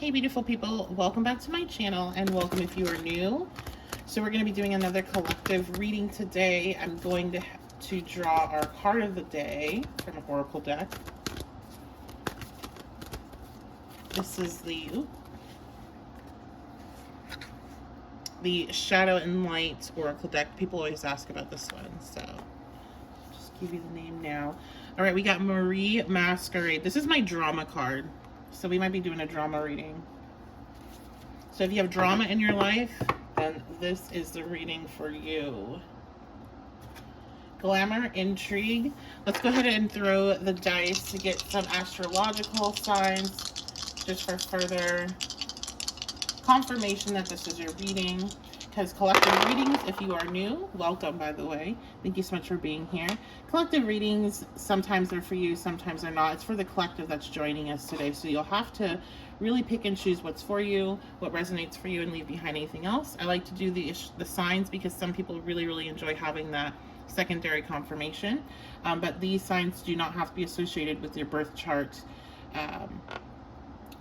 Hey beautiful people, welcome back to my channel and welcome if you are new. So we're going to be doing another collective reading today. I'm going to draw our card of the day from an oracle deck. This is the Shadow and Light oracle deck. People always ask about this one, so just give you the name now. All right, we got Marie Masquerade. This is my drama card, so we might be doing a drama reading. So if you have drama in your life, then this is the reading for you. Glamour, intrigue. Let's go ahead and throw the dice to get some astrological signs, just for further confirmation that this is your reading. Because collective readings, if you are new, welcome, by the way. Thank you so much for being here. Collective readings, sometimes they're for you, sometimes they're not. It's for the collective that's joining us today. So you'll have to really pick and choose what's for you, what resonates for you, and leave behind anything else. I like to do the signs because some people really enjoy having that secondary confirmation. But these signs do not have to be associated with your birth chart.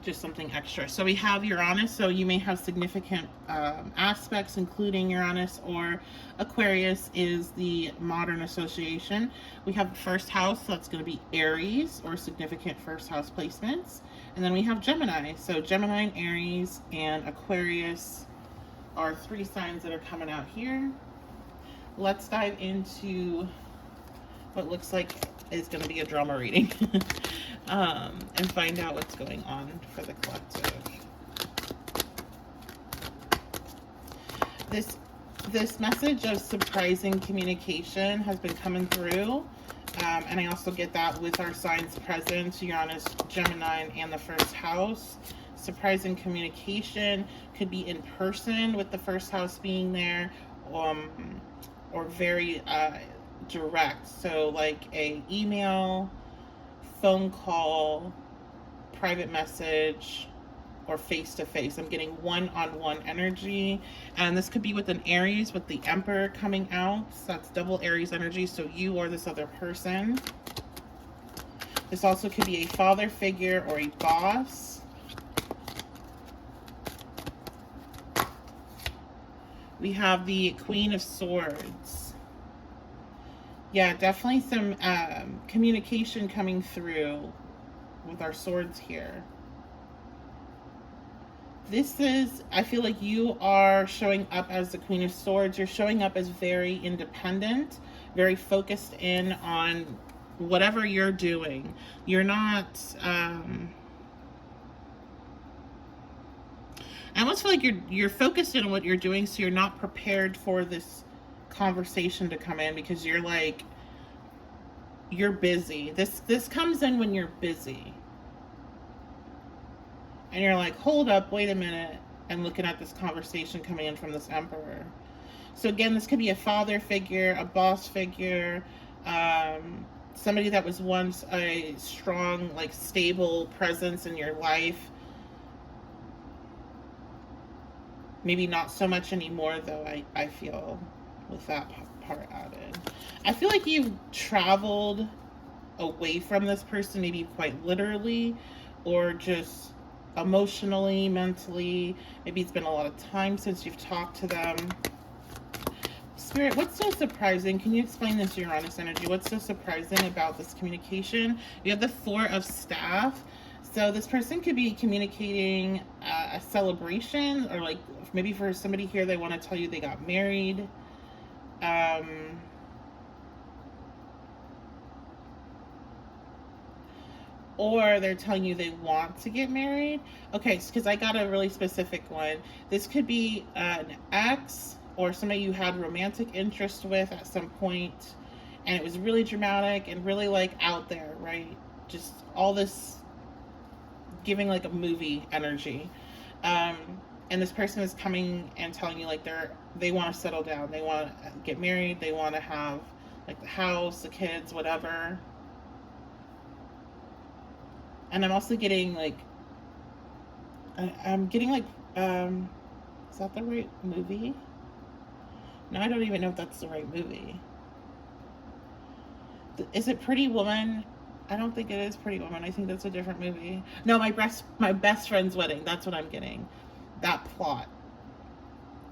Just something extra. So we have Uranus, so you may have significant aspects, including Uranus, or Aquarius is the modern association. We have first house, so that's going to be Aries, or significant first house placements. And then we have Gemini, so Gemini and Aries and Aquarius are three signs that are coming out here. Let's dive into what looks like is going to be a drama reading and find out what's going on for the collective. This message of surprising communication has been coming through, and I also get that with our signs present, Uranus, Gemini, and the first house. Surprising communication could be in person with the first house being there, or very direct, so like a email, phone call, private message, or face-to-face. I'm getting one-on-one energy, and this could be with an Aries with the Emperor coming out, so that's double Aries energy, so you or this other person. This also could be a father figure or a boss. We have the Queen of Swords. Yeah, definitely some communication coming through with our swords here. This is, I feel like you are showing up as the Queen of Swords. You're showing up as very independent, very focused in on whatever you're doing. You're not, I almost feel like you're focused in on what you're doing, so you're not prepared for this conversation to come in because you're like, you're busy. This comes in when you're busy. And you're like, hold up, wait a minute, and looking at this conversation coming in from this Emperor. So again, this could be a father figure, a boss figure, somebody that was once a strong, like, stable presence in your life. Maybe not so much anymore, though, I feel, with that part added. I feel like you've traveled away from this person, maybe quite literally, or just emotionally, mentally. Maybe it's been a lot of time since you've talked to them. Spirit, what's so surprising? Can you explain this Uranus energy? What's so surprising about this communication? You have the Four of Staff. So this person could be communicating a celebration, or like maybe for somebody here, they want to tell you they got married. Or they're telling you they want to get married. Okay, because I got a really specific one. This could be an ex or somebody you had romantic interest with at some point, and it was really dramatic and really like out there, right? Just all this giving like a movie energy. And this person is coming and telling you like they want to settle down, they want to get married, they want to have like the house, the kids, whatever. And I'm also getting like, I'm getting like, is that the right movie? No, I don't even know if that's the right movie. Is it Pretty Woman? I don't think it is Pretty Woman. I think that's a different movie. No, my best friend's wedding. That's what I'm getting. That plot.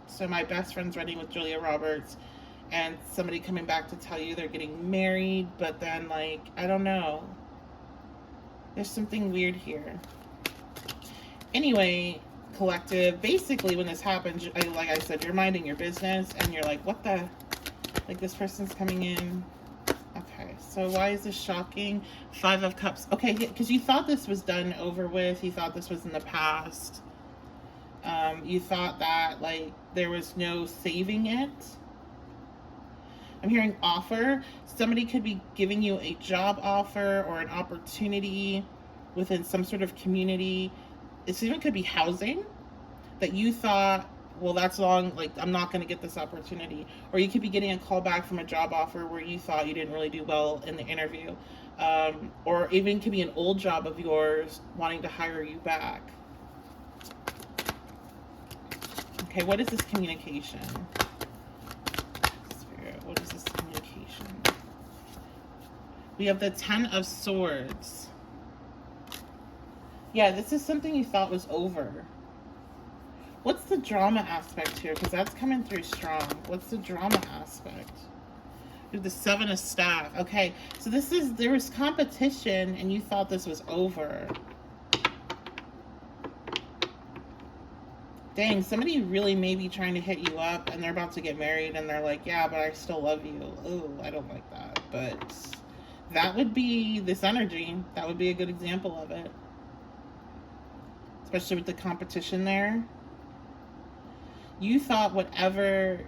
So my best friend's wedding with Julia Roberts, and somebody coming back to tell you they're getting married, but then like I don't know. There's something weird here. Anyway, collective. Basically, when this happens, like I said, you're minding your business, and you're like, what the? Like this person's coming in. Okay, so why is this shocking? 5 of Cups. Okay, because you thought this was done over with. You thought this was in the past. You thought that like there was no saving it. I'm hearing offer. Somebody could be giving you a job offer or an opportunity within some sort of community. It even could be housing that you thought, well, that's long, like I'm not going to get this opportunity. Or you could be getting a call back from a job offer where you thought you didn't really do well in the interview. Or even could be an old job of yours wanting to hire you back. Okay, what is this communication? Spirit, what is this communication? We have the 10 of Swords. Yeah, this is something you thought was over. What's the drama aspect here? Because that's coming through strong. What's the drama aspect? We have the 7 of Staff. Okay, so there was competition and you thought this was over. Dang, somebody really may be trying to hit you up and they're about to get married and they're like, yeah, but I still love you. Oh, I don't like that. But that would be this energy. That would be a good example of it. Especially with the competition there. You thought whatever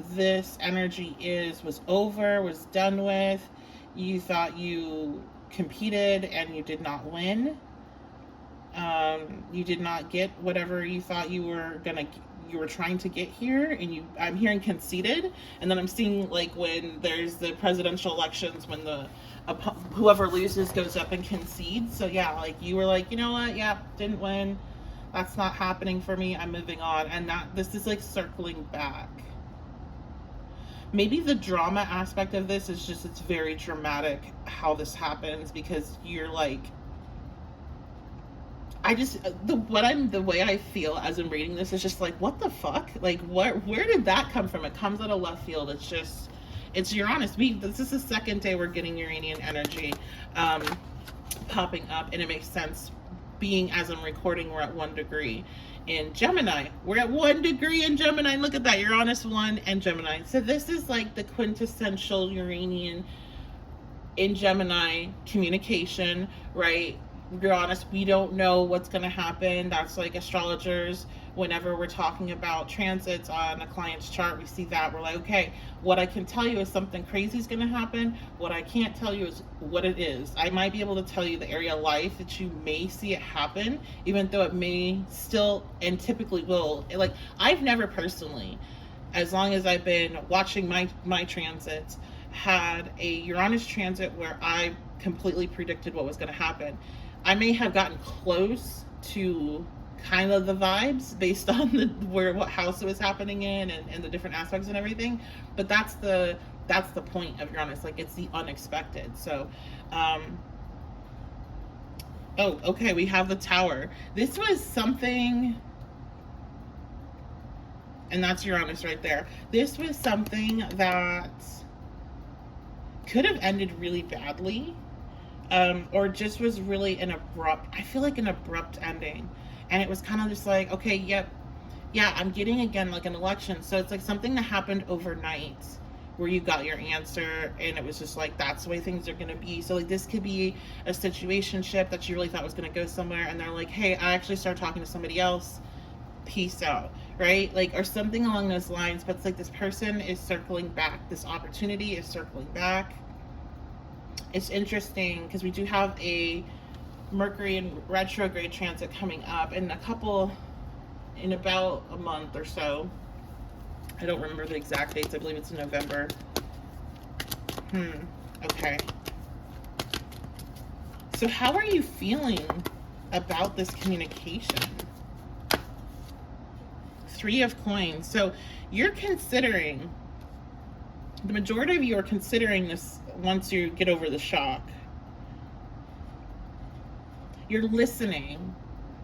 this energy was over, was done with. You thought you competed and you did not win. You did not get whatever you thought you were trying to get here, and I'm hearing conceded, and then I'm seeing like when there's the presidential elections when whoever loses goes up and concedes. So yeah, like you were like, you know what, yeah, didn't win, that's not happening for me, I'm moving on. And this is like circling back. Maybe the drama aspect of this is just, it's very dramatic how this happens, because you're like, the way I feel as I'm reading this is just like, what the fuck? Like, where did that come from? It comes out of left field. It's Uranus. This is the second day we're getting Uranian energy popping up, and it makes sense. Being as I'm recording, we're at 1 degree in Gemini. We're at 1 degree in Gemini. Look at that, Uranus 1 and Gemini. So this is like the quintessential Uranian in Gemini communication, right? Uranus, we don't know what's going to happen. That's like astrologers, whenever we're talking about transits on a client's chart, we see that. We're like, okay, what I can tell you is something crazy is going to happen. What I can't tell you is what it is. I might be able to tell you the area of life that you may see it happen, even though it may still, and typically will. Like, I've never personally, as long as I've been watching my transits, had a Uranus transit where I completely predicted what was going to happen. I may have gotten close to kind of the vibes based on what house it was happening in and the different aspects and everything, but that's the point of Uranus. Like, it's the unexpected. So oh, okay, we have the Tower. This was something, and that's Uranus right there. This was something that could have ended really badly. Or just was really an abrupt ending. And it was kind of just like, okay, yep, yeah, I'm getting again like an election. So it's like something that happened overnight where you got your answer and it was just like, that's the way things are going to be. So like this could be a situationship that you really thought was going to go somewhere, and they're like, hey, I actually started talking to somebody else, peace out, right? Like, or something along those lines. But it's like this person is circling back, this opportunity is circling back. It's interesting because we do have a Mercury in retrograde transit coming up in about a month or so. I don't remember the exact dates. I believe it's in November. Okay. So how are you feeling about this communication? 3 of Coins. So you're considering The majority of you are considering this once you get over the shock. You're listening.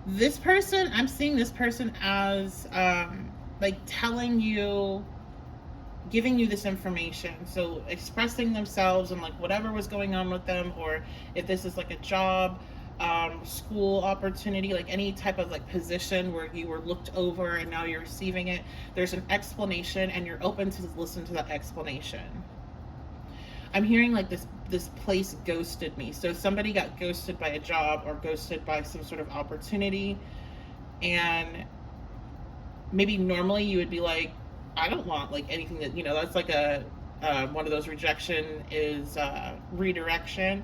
This person, I'm seeing this person as like telling you, giving you this information. So expressing themselves and like whatever was going on with them, or if this is like a job, school opportunity, like any type of like position where you were looked over and now you're receiving it, there's an explanation and you're open to listen to that explanation. I'm hearing like this place ghosted me. So somebody got ghosted by a job or ghosted by some sort of opportunity, and maybe normally you would be like, I don't want like anything that, that's like a one of those rejection is redirection,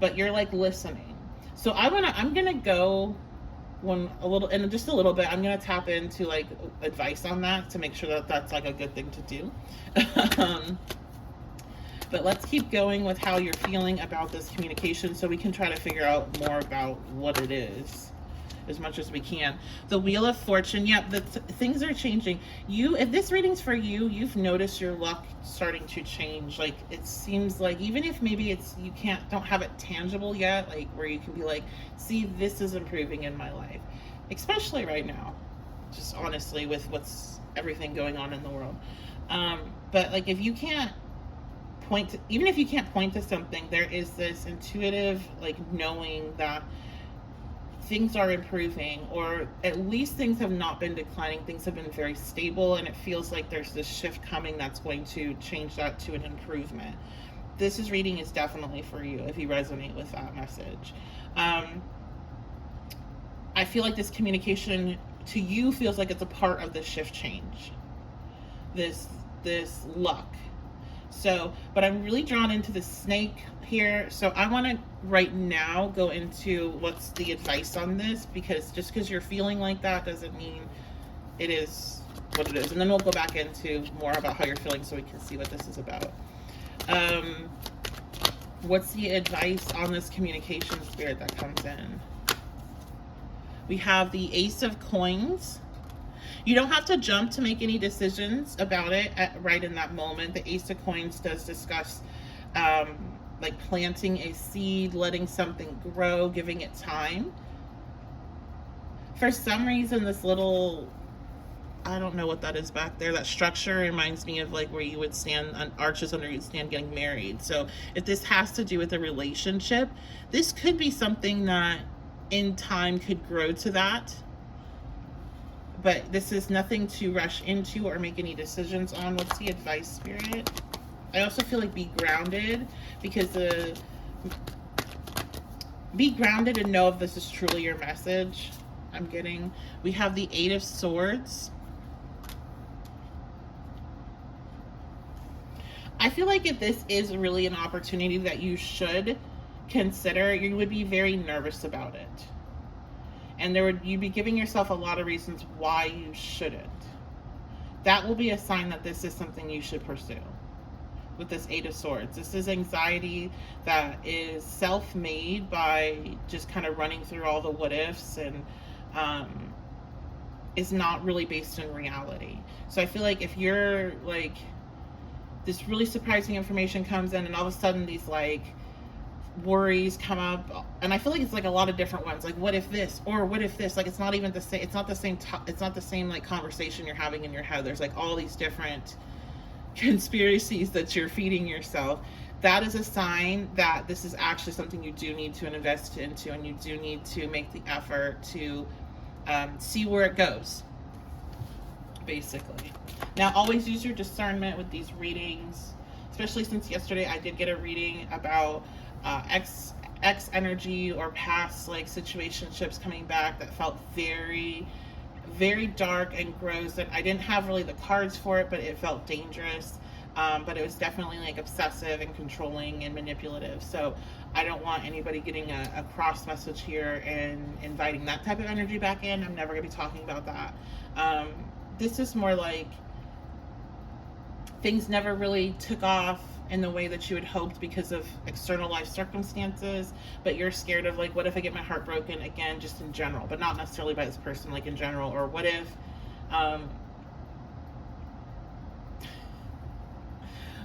but you're like listening. So I'm gonna go in just a little bit. I'm gonna tap into like advice on that to make sure that that's like a good thing to do. But let's keep going with how you're feeling about this communication so we can try to figure out more about what it is as much as we can. The Wheel of Fortune, things are changing. If this reading's for you, you've noticed your luck starting to change. Like it seems like even if maybe you don't have it tangible yet, like where you can be like, see, this is improving in my life, especially right now, just honestly with everything going on in the world. But like if you can't even if you can't point to something, there is this intuitive like knowing that things are improving, or at least things have not been declining. Things have been very stable, and it feels like there's this shift coming that's going to change that to an improvement. This reading is definitely for you if you resonate with that message. I feel like this communication to you feels like it's a part of the shift change, this luck. So, but I'm really drawn into the snake here. So I want to right now go into what's the advice on this, because just because you're feeling like that doesn't mean it is what it is. And then we'll go back into more about how you're feeling so we can see what this is about. What's the advice on this communication, Spirit, that comes in? We have the Ace of Coins. You don't have to jump to make any decisions about it right in that moment. The Ace of Coins does discuss like planting a seed, letting something grow, giving it time. For some reason, this little, I don't know what that is back there, that structure reminds me of like where you would stand on arches under you'd stand getting married. So if this has to do with a relationship, this could be something that in time could grow to that. But this is nothing to rush into or make any decisions on. What's the advice, Spirit? I also feel like be grounded, because be grounded and know if this is truly your message. I'm getting, we have the Eight of Swords. I feel like if this is really an opportunity that you should consider, you would be very nervous about it. And you'd be giving yourself a lot of reasons why you shouldn't. That will be a sign that this is something you should pursue. With this Eight of Swords, this is anxiety that is self-made by just kind of running through all the what ifs, and is not really based in reality. So I feel like if you're like, this really surprising information comes in and all of a sudden these like worries come up, and I feel like it's like a lot of different ones, like what if this, or what if this, like it's not even the same, it's not the same like conversation you're having in your head. There's like all these different conspiracies that you're feeding yourself. That is a sign that this is actually something you do need to invest into, and you do need to make the effort to see where it goes, basically. Now always use your discernment with these readings, especially since yesterday I did get a reading about ex energy or past like situationships coming back that felt very, very dark and gross, and I didn't have really the cards for it, but it felt dangerous. But it was definitely like obsessive and controlling and manipulative. So I don't want anybody getting a cross message here and inviting that type of energy back in. I'm never gonna be talking about that. This is more like things never really took off in the way that you had hoped because of external life circumstances, but you're scared of like, what if I get my heart broken again, just in general, but not necessarily by this person, like in general, or what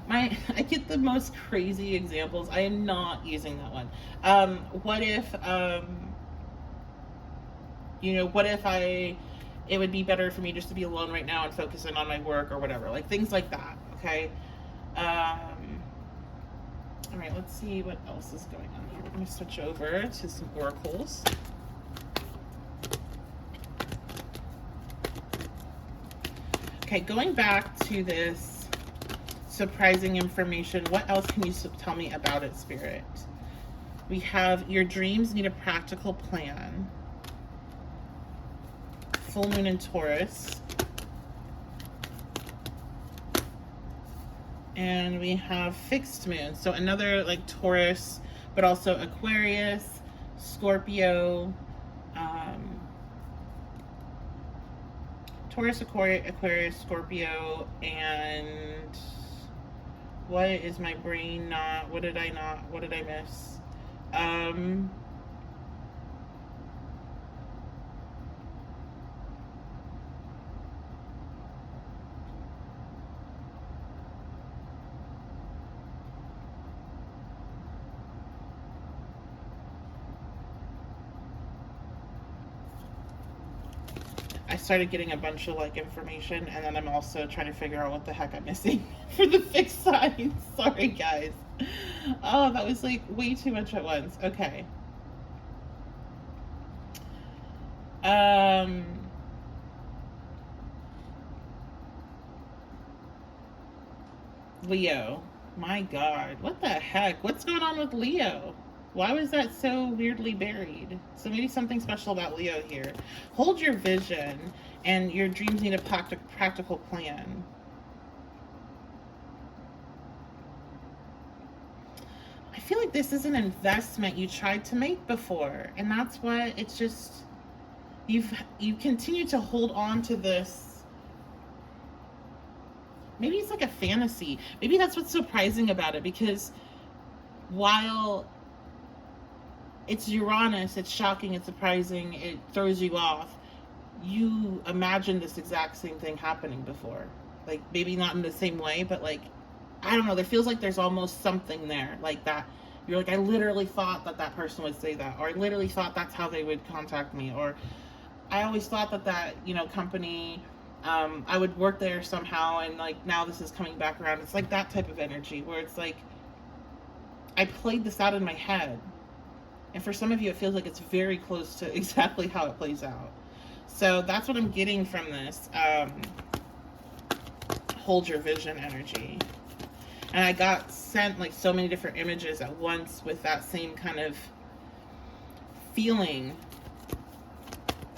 I get the most crazy examples. I am not using that one. What if what if it would be better for me just to be alone right now and focus in on my work or whatever, like things like that. Okay. All right, let's see what else is going on here. We're going to switch over to some oracles. Okay, going back to this surprising information, what else can you tell me about it, Spirit? We have your dreams need a practical plan. Full moon in Taurus. And we have fixed moon. So another like Taurus, but also Aquarius, Scorpio, Taurus, Aquarius, Scorpio, and what is my brain not? What did I miss? I started getting a bunch of like information, and then I'm also trying to figure out what the heck I'm missing for the fixed signs. Sorry, guys. Oh, that was like way too much at once. Okay. Leo. My God, what the heck? What's going on with Leo? Why was that so weirdly buried? So maybe something special about Leo here. Hold your vision, and your dreams need a practical plan. I feel like this is an investment you tried to make before, and that's what it's just. You continue to hold on to this. Maybe it's like a fantasy. Maybe that's what's surprising about it, because while it's Uranus, it's shocking, it's surprising, it throws you off, you imagine this exact same thing happening before. Like, maybe not in the same way, but like, I don't know, there feels like there's almost something there, like that. You're like, I literally thought that person would say that, or I literally thought that's how they would contact me, or I always thought that company, I would work there somehow, and like, now this is coming back around. It's like that type of energy, where it's like, I played this out in my head. And for some of you, it feels like it's very close to exactly how it plays out. So that's what I'm getting from this hold your vision energy. And I got sent like so many different images at once with that same kind of feeling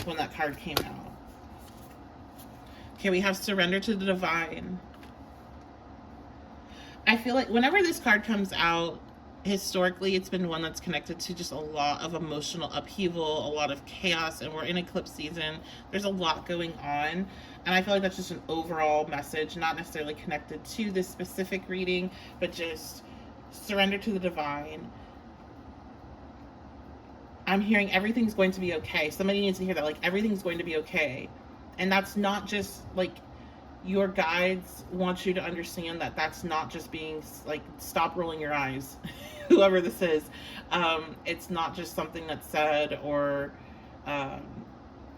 when that card came out. Okay, we have surrender to the divine. I feel like whenever this card comes out, historically, it's been one that's connected to just a lot of emotional upheaval, a lot of chaos, and we're in eclipse season. There's a lot going on, and I feel like that's just an overall message, not necessarily connected to this specific reading, but just surrender to the divine. I'm hearing everything's going to be okay. Somebody needs to hear that, like, everything's going to be okay. And that's not just, like, your guides want you to understand that that's not just being, like, stop rolling your eyes, whoever this is. It's not just something that's said or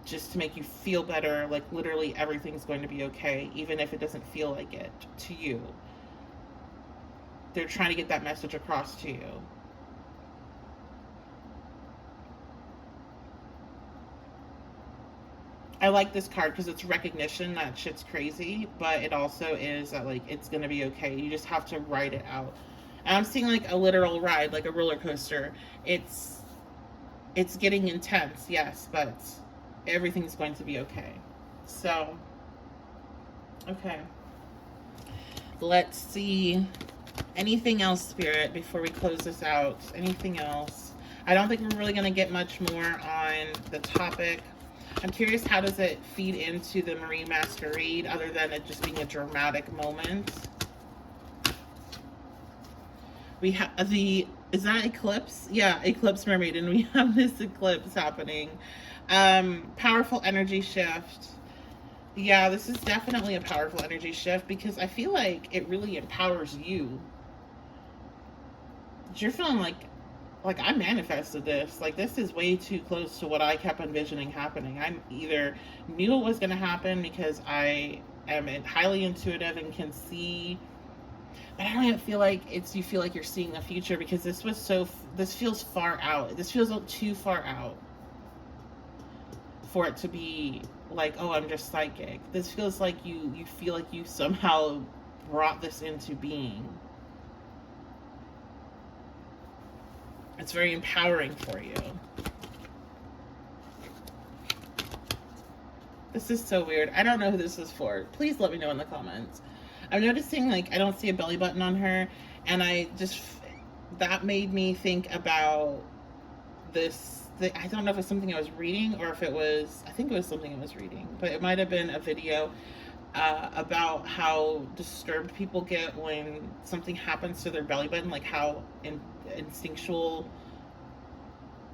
just to make you feel better. Like, literally everything's going to be okay, even if it doesn't feel like it to you. They're trying to get that message across to you. I like this card because it's recognition that shit's crazy, but it also is that, like, it's gonna be okay. You just have to ride it out. And I'm seeing, like, a literal ride, like a roller coaster. It's getting intense, yes, but everything's going to be okay. So, okay. Let's see. Anything else, Spirit, before we close this out? Anything else? I don't think we're really gonna get much more on the topic. I'm curious, how does it feed into the Marine Masquerade, other than it just being a dramatic moment? We have is that eclipse? Yeah, eclipse mermaid, and we have this eclipse happening. Powerful energy shift. Yeah, this is definitely a powerful energy shift because I feel like it really empowers you. You're feeling like I manifested this. Like this is way too close to what I kept envisioning happening. I either knew it was going to happen because I am highly intuitive and can see, but I don't even feel like it's you feel like you're seeing the future because this feels far out. This feels too far out for it to be like, oh, I'm just psychic. This feels like you feel like you somehow brought this into being. It's very empowering for you. This is so weird. I don't know who this is for. Please let me know in the comments. I'm noticing like I don't see a belly button on her, and that made me think about this. I don't know if it's something I was reading or if it was. I think it was something I was reading, but it might have been a video about how disturbed people get when something happens to their belly button, like how instinctual,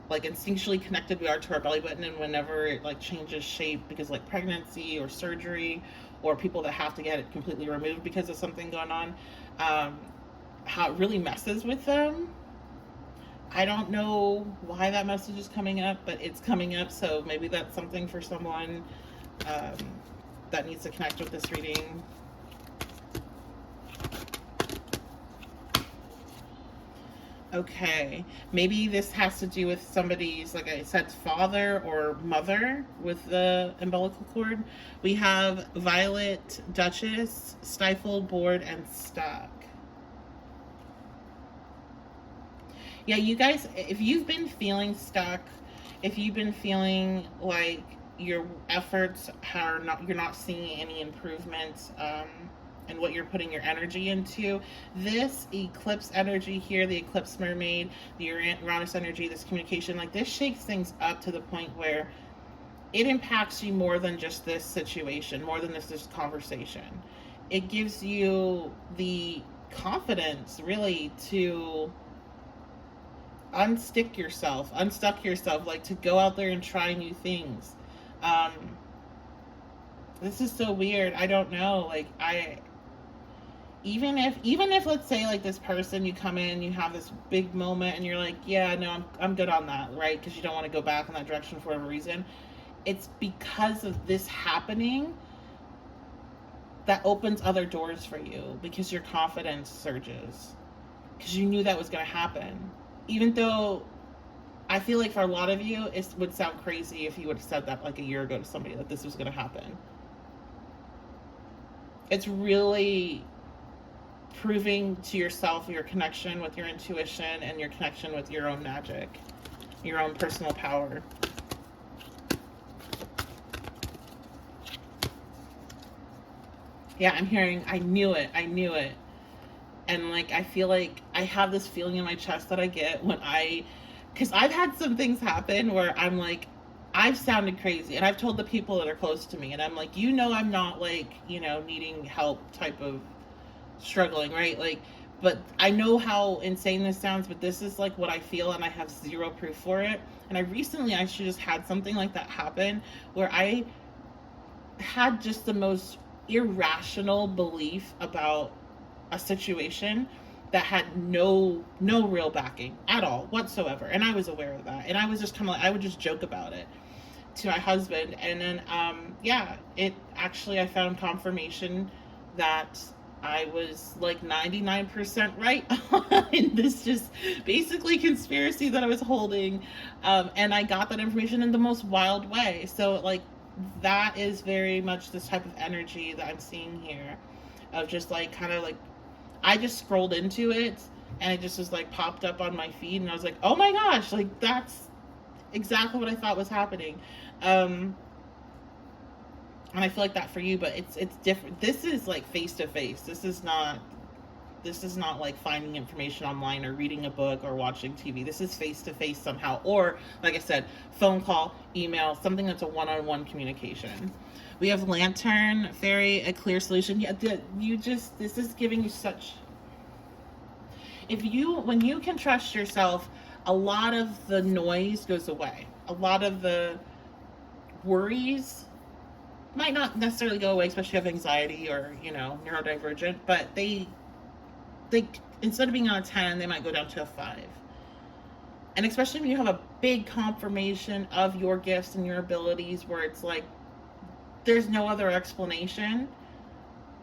like instinctually connected we are to our belly button, and whenever it like changes shape because like pregnancy or surgery or people that have to get it completely removed because of something going on, how it really messes with them. I don't know why that message is coming up, but it's coming up, so maybe that's something for someone that needs to connect with this reading. Okay, maybe this has to do with somebody's, like I said, father or mother with the umbilical cord. We have Violet, Duchess, stifled, bored, and stuck. Yeah, you guys, if you've been feeling stuck, if you've been feeling like your efforts are not, you're not seeing any improvements, and what you're putting your energy into, this eclipse energy here, the eclipse mermaid, the Uranus energy, this communication, like this shakes things up to the point where it impacts you more than just this situation, more than this conversation. It gives you the confidence really to unstuck yourself, like to go out there and try new things. This is so weird. I don't know. Like even if let's say like this person, you come in, you have this big moment and you're like, yeah, no, I'm good on that, right? Because you don't want to go back in that direction for whatever reason. It's because of this happening that opens other doors for you, because your confidence surges because you knew that was going to happen. Even though I feel like for a lot of you, it would sound crazy if you would have said that like a year ago to somebody that this was going to happen. It's really proving to yourself your connection with your intuition and your connection with your own magic, your own personal power. Yeah, I'm hearing, I knew it. And like, I feel like I have this feeling in my chest that I get when because I've had some things happen where I'm like, I've sounded crazy, and I've told the people that are close to me, and I'm like, I'm not like, needing help type of struggling, right? Like, but I know how insane this sounds, but this is like what I feel, and I have zero proof for it. And I recently actually just had something like that happen where I had just the most irrational belief about a situation that had no real backing at all whatsoever, and I was aware of that, and I was just kind of like, I would just joke about it to my husband, and then it actually, I found confirmation that I was like 99% right in this just basically conspiracy that I was holding, and I got that information in the most wild way. So like, that is very much this type of energy that I'm seeing here, of just like kind of like, I just scrolled into it and it just was like popped up on my feed, and I was like, oh my gosh, like that's exactly what I thought was happening. And I feel like that for you, but it's different. This is like face to face. This is not like finding information online or reading a book or watching TV. This is face to face somehow, or like I said, phone call, email, something that's a one-on-one communication. We have Lantern Fairy, a clear solution. Yeah, this is giving you such. When you can trust yourself, a lot of the noise goes away. A lot of the worries might not necessarily go away, especially if you have anxiety or, you know, neurodivergent, but they instead of being on a 10, they might go down to a 5. And especially when you have a big confirmation of your gifts and your abilities where it's like there's no other explanation,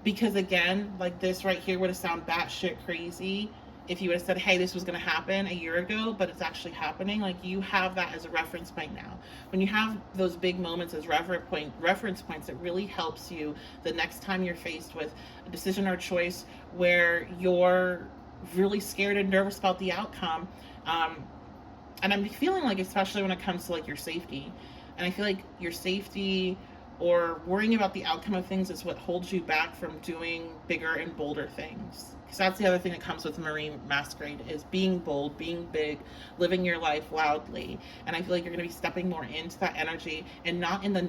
because again, like this right here would have sounded batshit crazy if you would have said, hey, this was going to happen a year ago, but it's actually happening. Like, you have that as a reference point now. When you have those big moments as reference points, it really helps you the next time you're faced with a decision or a choice where you're really scared and nervous about the outcome. And I'm feeling like, especially when it comes to like your safety, and I feel like your safety or worrying about the outcome of things is what holds you back from doing bigger and bolder things. Because that's the other thing that comes with Marine Masquerade, is being bold, being big, living your life loudly. And I feel like you're going to be stepping more into that energy, and not in the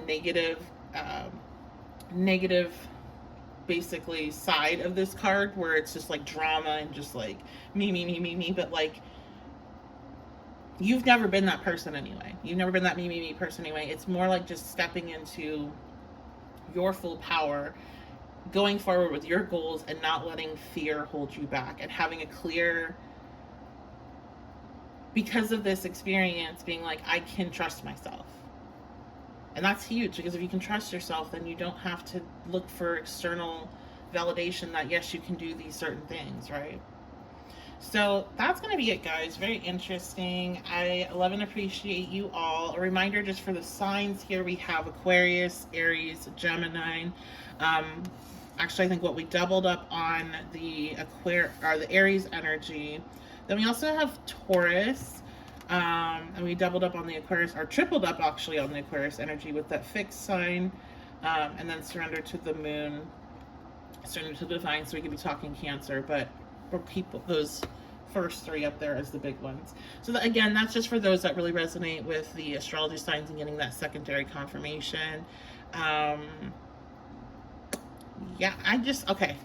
negative basically side of this card where it's just like drama and just like me, but like, you've never been that person anyway. You've never been that me person anyway. It's more like just stepping into your full power, going forward with your goals, and not letting fear hold you back, and having a clear, because of this experience, being like, I can trust myself. And that's huge, because if you can trust yourself, then you don't have to look for external validation that yes, you can do these certain things, right? So that's going to be it, guys. Very interesting. I love and appreciate you all. A reminder just for the signs here, we have Aquarius, Aries, Gemini. Actually, I think what we doubled up on the Aries energy. Then we also have Taurus. And we doubled up on the Aquarius, or tripled up actually on the Aquarius energy with that fixed sign. And then surrender to the moon, surrender to the divine. So we could be talking Cancer, but we'll keep those first 3 up there as the big ones. So that, again, that's just for those that really resonate with the astrology signs and getting that secondary confirmation. Yeah, okay.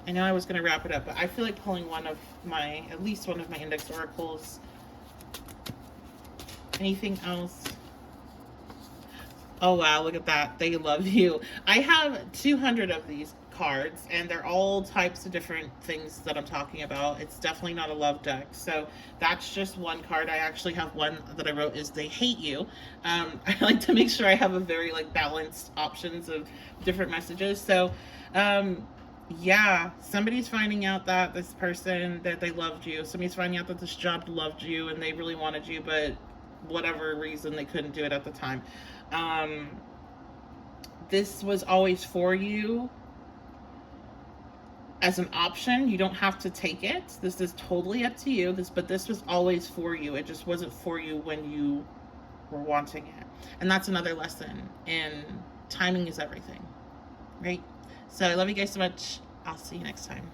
I know I was going to wrap it up, but I feel like pulling at least one of my index oracles. Anything else? Oh, wow, look at that. They love you. I have 200 of these cards, and they're all types of different things that I'm talking about. It's definitely not a love deck. So that's just one card. I actually have one that I wrote is They Hate You. I like to make sure I have a very like balanced options of different messages. So yeah, somebody's finding out that this person, that they loved you. Somebody's finding out that this job loved you and they really wanted you, but whatever reason they couldn't do it at the time. This was always for you as an option. You don't have to take it. This is totally up to you. But this was always for you. It just wasn't for you when you were wanting it. And that's another lesson. And timing is everything, right? So I love you guys so much. I'll see you next time.